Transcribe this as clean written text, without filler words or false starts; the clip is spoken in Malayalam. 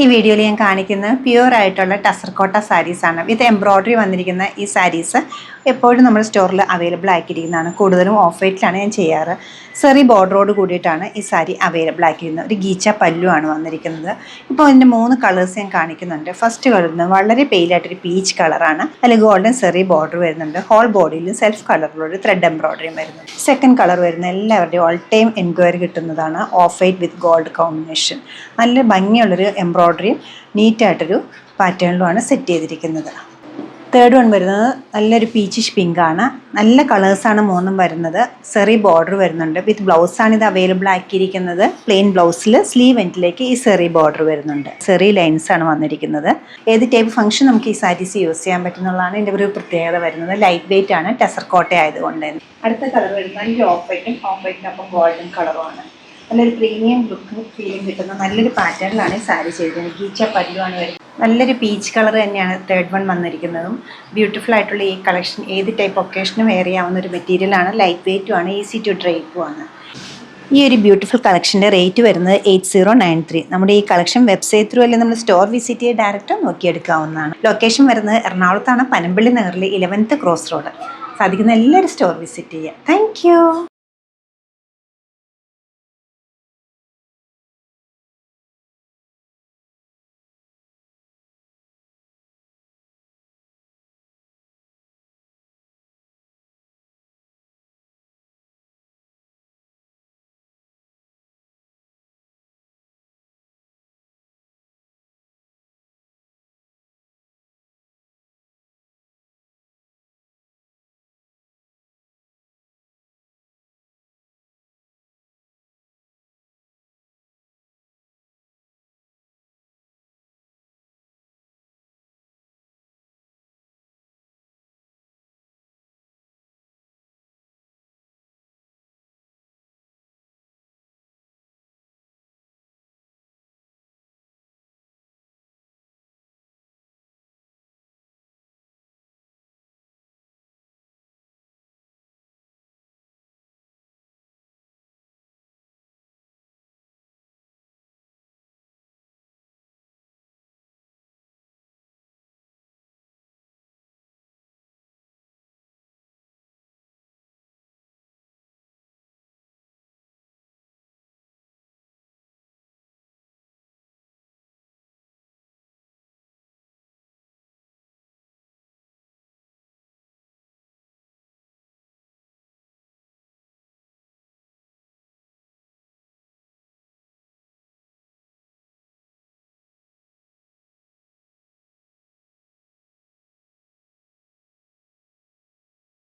ഈ വീഡിയോയിൽ ഞാൻ കാണിക്കുന്ന പ്യുവർ ആയിട്ടുള്ള ടസർകോട്ട സാരീസാണ്. വിത്ത് എംബ്രോയ്ഡറി വന്നിരിക്കുന്ന ഈ സാരീസ് എപ്പോഴും നമ്മൾ സ്റ്റോറിൽ അവൈലബിൾ ആക്കിയിരിക്കുന്നതാണ്. കൂടുതലും ഓഫ് വൈറ്റിലാണ് ഞാൻ ചെയ്യാറ്. സെറി ബോർഡറോട് കൂടിയിട്ടാണ് ഈ സാരി അവൈലബിൾ ആക്കിയിരുന്നത്. ഒരു ഗീച്ച പല്ലുവാണ് വന്നിരിക്കുന്നത്. ഇപ്പോൾ അതിൻ്റെ 3 കളേഴ്സ് ഞാൻ കാണിക്കുന്നുണ്ട്. ഫസ്റ്റ് കളറിൽ വളരെ പെയിലായിട്ടൊരു പീച്ച് കളറാണ്. അതിൽ ഗോൾഡൻ സെറി ബോർഡർ വരുന്നുണ്ട്. ഹോൾ ബോഡിയിലും സെൽഫ് കളറിലുള്ള ത്രെഡ് എംബ്രോയ്ഡറിയും വരുന്നുണ്ട്. സെക്കൻഡ് കളർ വരുന്ന എല്ലാവരുടെയും ഓൾ ടൈം എൻക്വയറി കിട്ടുന്നതാണ് of white with gold combination. നല്ല ഭംഗിയുള്ളൊരു എംബ്രോയ്ഡറിയും നീറ്റായിട്ടൊരു പാറ്റേണിലുമാണ് സെറ്റ് ചെയ്തിരിക്കുന്നത്. തേർഡ് വൺ വരുന്നത് നല്ലൊരു പീച്ചിഷ് പിങ്കാണ്. നല്ല കളേഴ്സാണ് 3 വരുന്നത്. സെറി ബോർഡർ വരുന്നുണ്ട്. വിത്ത് ബ്ലൗസാണ് ഇത് അവൈലബിൾ ആക്കിയിരിക്കുന്നത്. പ്ലെയിൻ ബ്ലൗസിൽ സ്ലീവ് എൻഡിലേക്ക് ഈ സെറി ബോർഡർ വരുന്നുണ്ട്. സെറി ലൈൻസ് ആണ് വന്നിരിക്കുന്നത്. ഏത് ടൈപ്പ് ഫംഗ്ഷൻ നമുക്ക് ഈ സാരീസ് യൂസ് ചെയ്യാൻ പറ്റുന്നതാണ് ഇതിൻ്റെ ഒരു പ്രത്യേകത വരുന്നത്. ലൈറ്റ് വെയിറ്റ് ആണ്, ടെസർകോട്ട ആയതുകൊണ്ട്. അടുത്ത കളർ വരുന്നത് നല്ലൊരു ഓഫ് വൈറ്റിനൊപ്പം ഗോൾഡൻ കളറുമാണ്. നല്ലൊരു പ്രീമിയം ലുക്ക് ഫീലിംഗ് കിട്ടുന്ന നല്ലൊരു പാറ്റേണിലാണ് ഈ സാരി ചെയ്തിരിക്കുന്നത്. ഗീച്ച പല്ലുവാണ് വരുന്നത്. നല്ലൊരു പീച്ച് കളർ തന്നെയാണ് തേർഡ് വൺ വന്നിരിക്കുന്നതും. ബ്യൂട്ടിഫുൾ ആയിട്ടുള്ള ഈ കളക്ഷൻ ഏത് ടൈപ്പ് ഒക്കേഷനും വെയർ ചെയ്യാവുന്ന ഒരു മെറ്റീരിയലാണ്. ലൈറ്റ് വെയ്റ്റും ആണ്, ഈസി ടു ഡ്രൈപ്പും ആണ്. ഈ ഒരു ബ്യൂട്ടിഫുൾ കളക്ഷൻ്റെ റേറ്റ് വരുന്നത് 8093. നമ്മുടെ ഈ കളക്ഷൻ വെബ്സൈറ്റ് ത്രൂ അല്ലെങ്കിൽ നമ്മൾ സ്റ്റോർ വിസിറ്റ് ചെയ്ത് ഡയറക്റ്റ് നോക്കിയെടുക്കാവുന്നതാണ്. ലൊക്കേഷൻ വരുന്നത് എറണാകുളത്താണ്, പനമ്പള്ളി നഗറിലെ 11th ക്രോസ് റോഡ്. സാധിക്കുന്ന എല്ലാവരും സ്റ്റോർ വിസിറ്റ് ചെയ്യുക. താങ്ക്